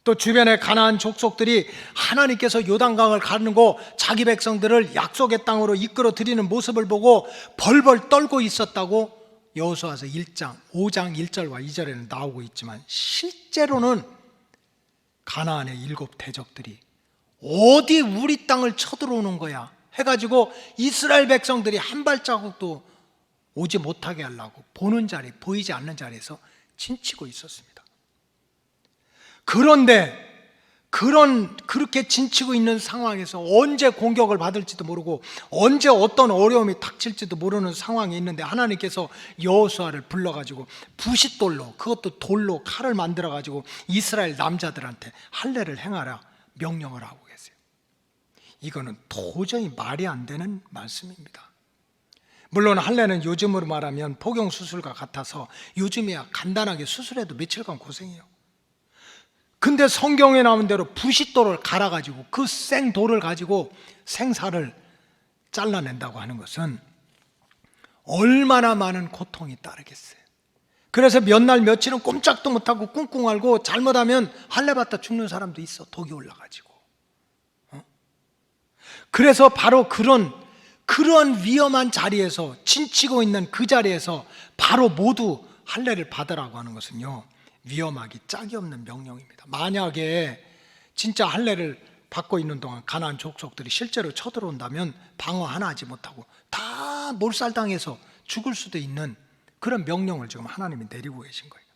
Speaker 4: 또 주변의 가나안 족속들이 하나님께서 요단강을 가르고 자기 백성들을 약속의 땅으로 이끌어 들이는 모습을 보고 벌벌 떨고 있었다고 여호수아서 1장 5장 1절과 2절에는 나오고 있지만, 실제로는 가나안의 7 대적들이 어디 우리 땅을 쳐들어오는 거야 해가지고 이스라엘 백성들이 한 발자국도 오지 못하게 하려고 보는 자리, 보이지 않는 자리에서 진치고 있었습니다. 그런데 그렇게 진치고 있는 상황에서 언제 공격을 받을지도 모르고 언제 어떤 어려움이 닥칠지도 모르는 상황에 있는데 하나님께서 여호수아를 불러가지고 부싯돌로, 그것도 돌로 칼을 만들어가지고 이스라엘 남자들한테 할례를 행하라 명령을 하고 계세요. 이거는 도저히 말이 안 되는 말씀입니다. 물론 할례는 요즘으로 말하면 포경수술과 같아서 요즘이야 간단하게 수술해도 며칠간 고생해요. 근데 성경에 나온 대로 부싯돌을 갈아가지고 그 생돌을 가지고 생사를 잘라낸다고 하는 것은 얼마나 많은 고통이 따르겠어요. 그래서 몇 날 며칠은 꼼짝도 못하고 꿍꿍 앓고 잘못하면 할례받다 죽는 사람도 있어. 독이 올라가지고. 그래서 바로 그런 위험한 자리에서, 진치고 있는 그 자리에서 바로 모두 할례를 받으라고 하는 것은요, 위험하기 짝이 없는 명령입니다. 만약에 진짜 할례를 받고 있는 동안 가나안 족속들이 실제로 쳐들어온다면 방어 하나 하지 못하고 다 몰살당해서 죽을 수도 있는 그런 명령을 지금 하나님이 내리고 계신 거예요.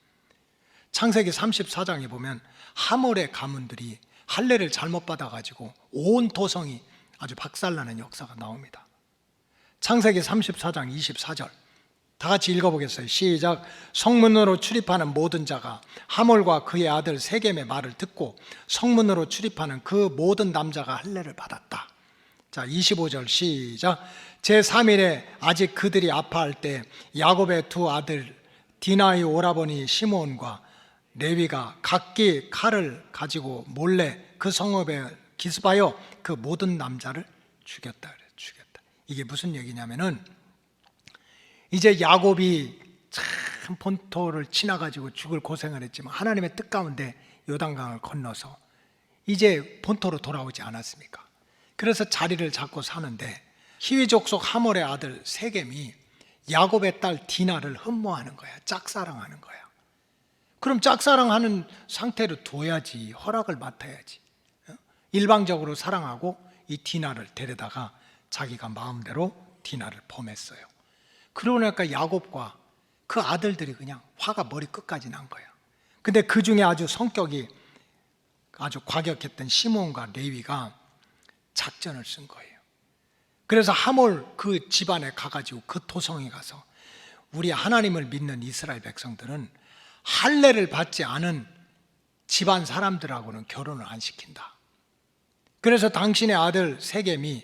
Speaker 4: 창세기 34장에 보면 하몰의 가문들이 할례를 잘못 받아가지고 온 토성이 아주 박살나는 역사가 나옵니다. 창세기 34장 24절 다 같이 읽어보겠어요. 시작. 성문으로 출입하는 모든 자가 하몰과 그의 아들 세겜의 말을 듣고 성문으로 출입하는 그 모든 남자가 할례를 받았다. 자, 25절 시작. 제3일에 아직 그들이 아파할 때 야곱의 두 아들 디나의 오라버니 시므온과 레위가 각기 칼을 가지고 몰래 그 성읍에 기습하여 그 모든 남자를 죽였다. 이게 무슨 얘기냐면은 이제 야곱이 참 본토를 지나가지고 죽을 고생을 했지만 하나님의 뜻 가운데 요단강을 건너서 이제 본토로 돌아오지 않았습니까? 그래서 자리를 잡고 사는데 히위 족속 하몰의 아들 세겜이 야곱의 딸 디나를 흠모하는 거야. 짝사랑하는 거야. 그럼 짝사랑하는 상태로 둬야지, 허락을 맡아야지. 일방적으로 사랑하고 이 디나를 데려다가 자기가 마음대로 디나를 범했어요. 그러고 나니까 야곱과 그 아들들이 그냥 화가 머리 끝까지 난 거야. 근데 그 중에 아주 성격이 아주 과격했던 시몬과 레위가 작전을 쓴 거예요. 그래서 하몰 그 집안에 가가지고 그 도성에 가서 우리 하나님을 믿는 이스라엘 백성들은 할례를 받지 않은 집안 사람들하고는 결혼을 안 시킨다. 그래서 당신의 아들 세겜이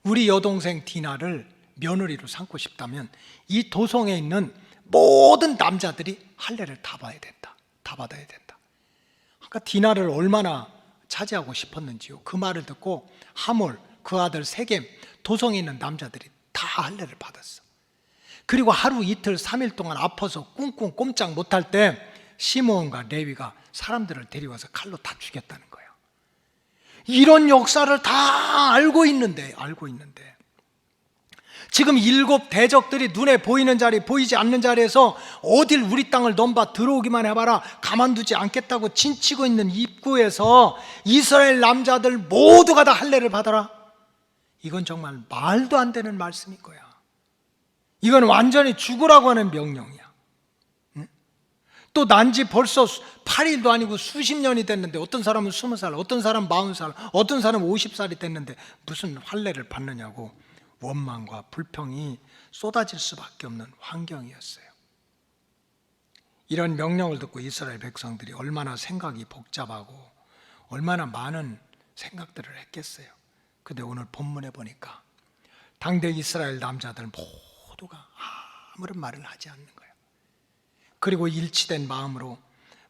Speaker 4: 우리 여동생 디나를 며느리로 삼고 싶다면 이 도성에 있는 모든 남자들이 할례를 다 봐야 된다. 다 받아야 된다. 그러니까 디나를 얼마나 차지하고 싶었는지요. 그 말을 듣고 하몰 그 아들 세겜 도성에 있는 남자들이 다 할례를 받았어. 그리고 하루 이틀 3일 동안 아파서 꿍꿍 꼼짝 못할 때 시므온과 레위가 사람들을 데려와서 칼로 다 죽였다는 거야. 이런 역사를 다 알고 있는데 지금 7 대적들이 눈에 보이는 자리 보이지 않는 자리에서 어딜 우리 땅을 넘봐 들어오기만 해봐라 가만두지 않겠다고 진치고 있는 입구에서 이스라엘 남자들 모두가 다 할례를 받아라. 이건 정말 말도 안 되는 말씀인 거야. 이건 완전히 죽으라고 하는 명령이야. 또 난지 벌써 8일도 아니고 수십 년이 됐는데 어떤 사람은 20살, 어떤 사람은 40살, 어떤 사람은 50살이 됐는데 무슨 할례를 받느냐고 원망과 불평이 쏟아질 수밖에 없는 환경이었어요. 이런 명령을 듣고 이스라엘 백성들이 얼마나 생각이 복잡하고 얼마나 많은 생각들을 했겠어요. 근데 오늘 본문에 보니까 당대 이스라엘 남자들 모두가 아무런 말을 하지 않는 거예요. 그리고 일치된 마음으로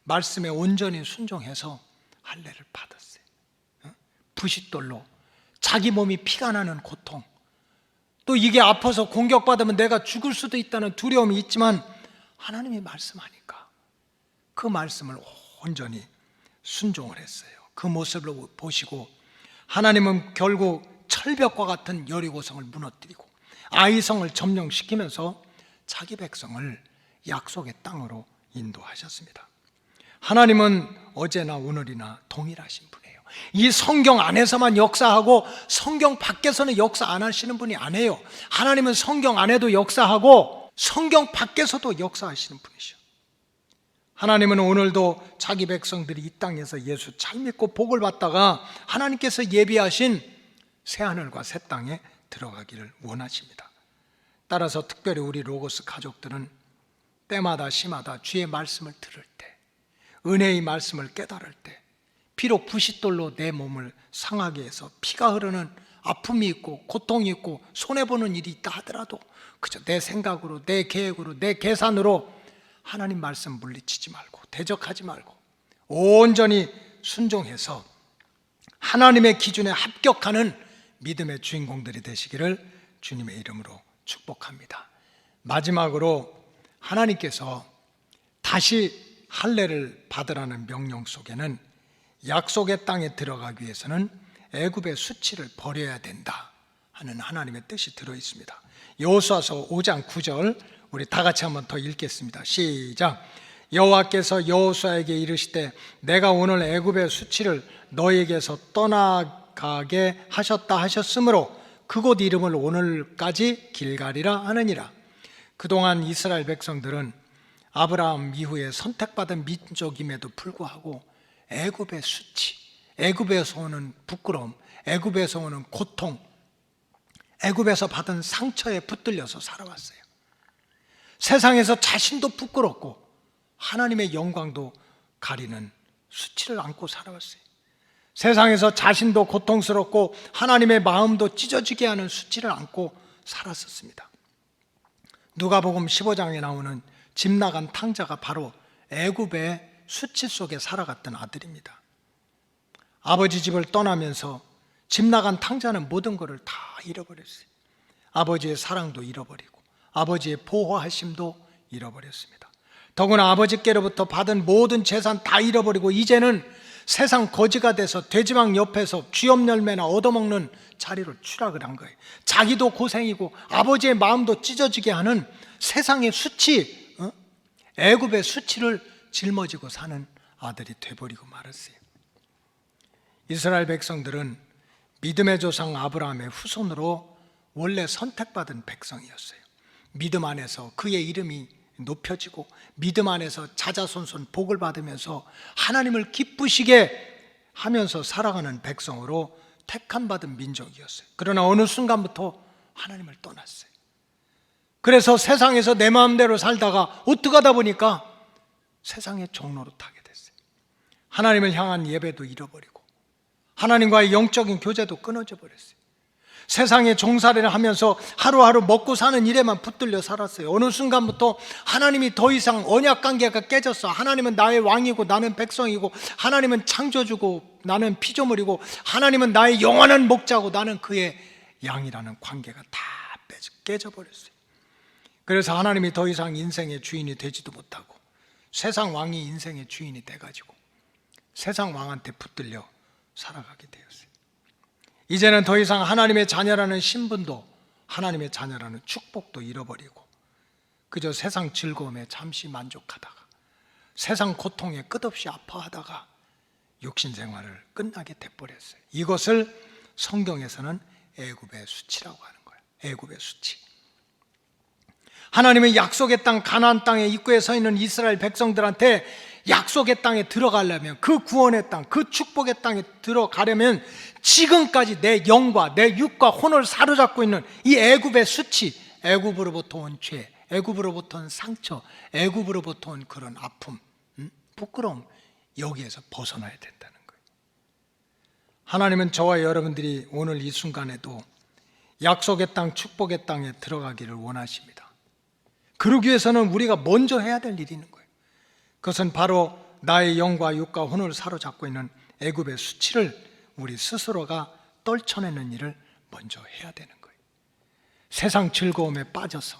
Speaker 4: 말씀에 온전히 순종해서 할례를 받았어요. 부싯돌로 자기 몸이 피가 나는 고통, 또 이게 아파서 공격받으면 내가 죽을 수도 있다는 두려움이 있지만 하나님이 말씀하니까 그 말씀을 온전히 순종을 했어요. 그 모습을 보시고 하나님은 결국 철벽과 같은 여리고성을 무너뜨리고 아이성을 점령시키면서 자기 백성을 약속의 땅으로 인도하셨습니다. 하나님은 어제나 오늘이나 동일하신 분이에요. 이 성경 안에서만 역사하고 성경 밖에서는 역사 안 하시는 분이 아니에요. 하나님은 성경 안에도 역사하고 성경 밖에서도 역사하시는 분이시죠. 하나님은 오늘도 자기 백성들이 이 땅에서 예수 잘 믿고 복을 받다가 하나님께서 예비하신 새하늘과 새 땅에 들어가기를 원하십니다. 따라서 특별히 우리 로고스 가족들은 때마다 시마다 주의 말씀을 들을 때, 은혜의 말씀을 깨달을 때, 비록 부싯돌로 내 몸을 상하게 해서 피가 흐르는 아픔이 있고 고통이 있고 손해보는 일이 있다 하더라도 그저 내 생각으로, 내 계획으로, 내 계산으로 하나님 말씀 물리치지 말고 대적하지 말고 온전히 순종해서 하나님의 기준에 합격하는 믿음의 주인공들이 되시기를 주님의 이름으로 축복합니다. 마지막으로 하나님께서 다시 할례를 받으라는 명령 속에는 약속의 땅에 들어가기 위해서는 애굽의 수치를 버려야 된다 하는 하나님의 뜻이 들어있습니다. 여호수아서 5장 9절 우리 다 같이 한번 더 읽겠습니다. 시작. 여호와께서 여호수아에게 이르시되 내가 오늘 애굽의 수치를 너에게서 떠나가게 하셨다 하셨으므로 그곳 이름을 오늘까지 길갈이라 하느니라. 그동안 이스라엘 백성들은 아브라함 이후에 선택받은 민족임에도 불구하고 애굽의 수치, 애굽에서 오는 부끄러움, 애굽에서 오는 고통, 애굽에서 받은 상처에 붙들려서 살아왔어요. 세상에서 자신도 부끄럽고 하나님의 영광도 가리는 수치를 안고 살아왔어요. 세상에서 자신도 고통스럽고 하나님의 마음도 찢어지게 하는 수치를 안고 살았었습니다. 누가복음 15장에 나오는 집 나간 탕자가 바로 애굽의 수치 속에 살아갔던 아들입니다. 아버지 집을 떠나면서 집 나간 탕자는 모든 것을 다 잃어버렸어요. 아버지의 사랑도 잃어버리고 아버지의 보호하심도 잃어버렸습니다. 더구나 아버지께로부터 받은 모든 재산 다 잃어버리고 이제는 세상 거지가 돼서 돼지방 옆에서 쥐업 열매나 얻어먹는 자리로 추락을 한 거예요. 자기도 고생이고 아버지의 마음도 찢어지게 하는 세상의 수치, 애굽의 수치를 짊어지고 사는 아들이 돼버리고 말았어요. 이스라엘 백성들은 믿음의 조상 아브라함의 후손으로 원래 선택받은 백성이었어요. 믿음 안에서 그의 이름이 높여지고 믿음 안에서 자자손손 복을 받으면서 하나님을 기쁘시게 하면서 살아가는 백성으로 택함받은 민족이었어요. 그러나 어느 순간부터 하나님을 떠났어요. 그래서 세상에서 내 마음대로 살다가 어떻게 하다 보니까 세상의 종로로 타게 됐어요. 하나님을 향한 예배도 잃어버리고 하나님과의 영적인 교제도 끊어져 버렸어요. 세상에 종살이를 하면서 하루하루 먹고 사는 일에만 붙들려 살았어요. 어느 순간부터 하나님이 더 이상 언약 관계가 깨졌어. 하나님은 나의 왕이고 나는 백성이고, 하나님은 창조주고 나는 피조물이고, 하나님은 나의 영원한 목자고 나는 그의 양이라는 관계가 다 깨져버렸어요. 그래서 하나님이 더 이상 인생의 주인이 되지도 못하고 세상 왕이 인생의 주인이 돼가지고 세상 왕한테 붙들려 살아가게 되었어요. 이제는 더 이상 하나님의 자녀라는 신분도, 하나님의 자녀라는 축복도 잃어버리고 그저 세상 즐거움에 잠시 만족하다가 세상 고통에 끝없이 아파하다가 육신 생활을 끝나게 돼버렸어요. 이것을 성경에서는 애굽의 수치라고 하는 거예요. 애굽의 수치. 하나님의 약속의 땅 가나안 땅의 입구에 서 있는 이스라엘 백성들한테 약속의 땅에 들어가려면, 그 구원의 땅, 그 축복의 땅에 들어가려면 지금까지 내 영과 내 육과 혼을 사로잡고 있는 이 애굽의 수치, 애굽으로부터 온 죄, 애굽으로부터 온 상처, 애굽으로부터 온 그런 아픔, 부끄러움, 여기에서 벗어나야 된다는 거예요. 하나님은 저와 여러분들이 오늘 이 순간에도 약속의 땅, 축복의 땅에 들어가기를 원하십니다. 그러기 위해서는 우리가 먼저 해야 될 일이 있는 거예요. 그것은 바로 나의 영과 육과 혼을 사로잡고 있는 애굽의 수치를 우리 스스로가 떨쳐내는 일을 먼저 해야 되는 거예요. 세상 즐거움에 빠져서,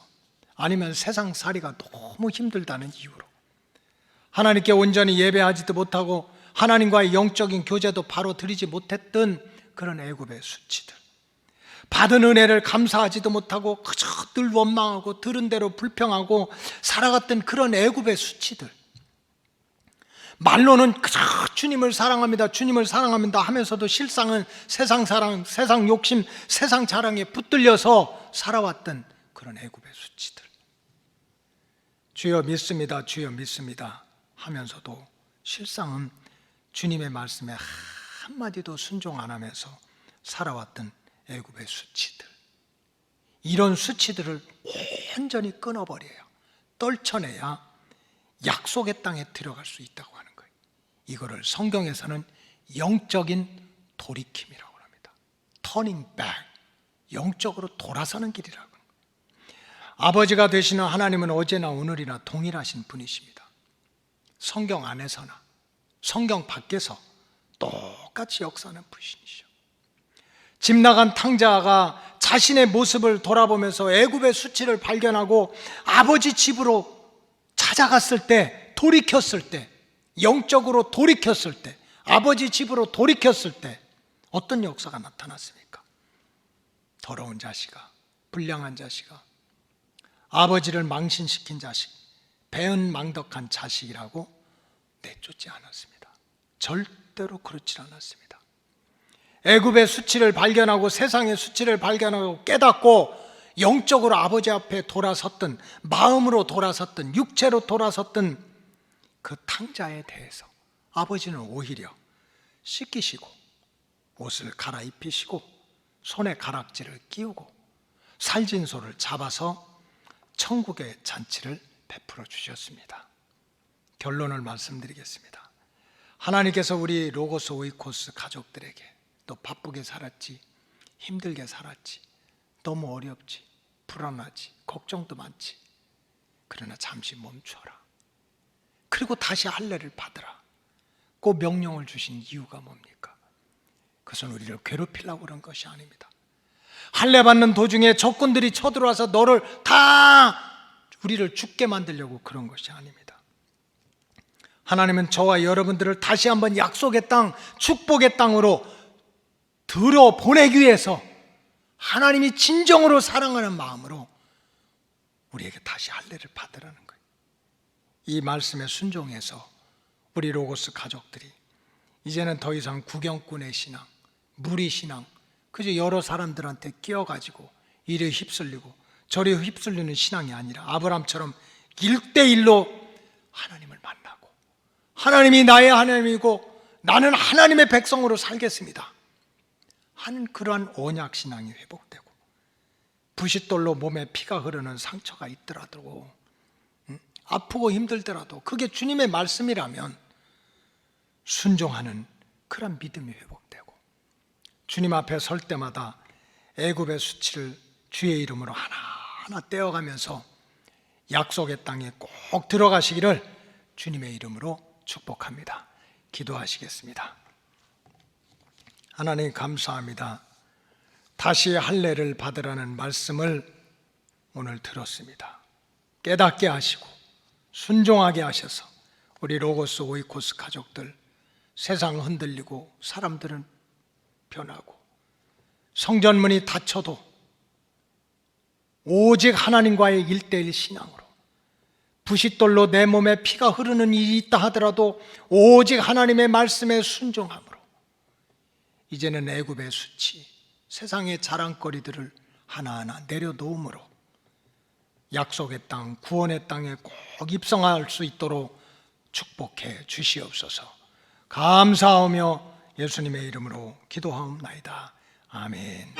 Speaker 4: 아니면 세상 살이가 너무 힘들다는 이유로 하나님께 온전히 예배하지도 못하고 하나님과의 영적인 교제도 바로 드리지 못했던 그런 애굽의 수치들, 받은 은혜를 감사하지도 못하고 그저 늘 원망하고 들은 대로 불평하고 살아갔던 그런 애굽의 수치들, 말로는 그저 주님을 사랑합니다, 주님을 사랑합니다 하면서도 실상은 세상 사랑, 세상 욕심, 세상 자랑에 붙들려서 살아왔던 그런 애굽의 수치들. 주여 믿습니다, 주여 믿습니다 하면서도 실상은 주님의 말씀에 한마디도 순종 안 하면서 살아왔던 애굽의 수치들. 이런 수치들을 완전히 끊어버려야, 떨쳐내야 약속의 땅에 들어갈 수 있다고 하는 거예요. 이거를 성경에서는 영적인 돌이킴이라고 합니다. Turning back, 영적으로 돌아서는 길이라고 합니다. 아버지가 되시는 하나님은 어제나 오늘이나 동일하신 분이십니다. 성경 안에서나 성경 밖에서 똑같이 역사하는 분이시죠. 집 나간 탕자가 자신의 모습을 돌아보면서 애굽의 수치를 발견하고 아버지 집으로 찾아갔을 때, 돌이켰을 때, 영적으로 돌이켰을 때, 아버지 집으로 돌이켰을 때 어떤 역사가 나타났습니까? 더러운 자식아, 불량한 자식아, 아버지를 망신시킨 자식, 배은망덕한 자식이라고 내쫓지 않았습니다. 절대로 그렇지 않았습니다. 애굽의 수치를 발견하고 세상의 수치를 발견하고 깨닫고 영적으로 아버지 앞에 돌아섰던, 마음으로 돌아섰던, 육체로 돌아섰던 그 탕자에 대해서 아버지는 오히려 씻기시고 옷을 갈아입히시고 손에 가락지를 끼우고 살진소를 잡아서 천국의 잔치를 베풀어 주셨습니다. 결론을 말씀드리겠습니다. 하나님께서 우리 로고스 오이코스 가족들에게, 너 바쁘게 살았지, 힘들게 살았지, 너무 어렵지, 불안하지, 걱정도 많지, 그러나 잠시 멈춰라, 그리고 다시 할례를 받으라, 그 명령을 주신 이유가 뭡니까? 그것은 우리를 괴롭히려고 그런 것이 아닙니다. 할례 받는 도중에 적군들이 쳐들어와서 너를 다 우리를 죽게 만들려고 그런 것이 아닙니다. 하나님은 저와 여러분들을 다시 한번 약속의 땅, 축복의 땅으로 들어보내기 위해서 하나님이 진정으로 사랑하는 마음으로 우리에게 다시 할례를 받으라는 거예요. 이 말씀에 순종해서 우리 로고스 가족들이 이제는 더 이상 구경꾼의 신앙, 무리신앙, 그저 여러 사람들한테 끼어가지고 이리 휩쓸리고 저리 휩쓸리는 신앙이 아니라 아브라함처럼 1대1로 하나님을 만나고, 하나님이 나의 하나님이고 나는 하나님의 백성으로 살겠습니다 하는 그러한 언약신앙이 회복되고, 부싯돌로 몸에 피가 흐르는 상처가 있더라도, 아프고 힘들더라도 그게 주님의 말씀이라면 순종하는 그런 믿음이 회복되고, 주님 앞에 설 때마다 애굽의 수치를 주의 이름으로 하나하나 떼어가면서 약속의 땅에 꼭 들어가시기를 주님의 이름으로 축복합니다. 기도하시겠습니다. 하나님 감사합니다. 다시 할례를 받으라는 말씀을 오늘 들었습니다. 깨닫게 하시고 순종하게 하셔서 우리 로고스 오이코스 가족들, 세상 흔들리고 사람들은 변하고 성전문이 닫혀도 오직 하나님과의 1:1 신앙으로, 부싯돌로 내 몸에 피가 흐르는 일이 있다 하더라도 오직 하나님의 말씀에 순종함으로 이제는 애굽의 수치, 세상의 자랑거리들을 하나하나 내려놓음으로 약속의 땅, 구원의 땅에 꼭 입성할 수 있도록 축복해 주시옵소서. 감사하며 예수님의 이름으로 기도하옵나이다. 아멘.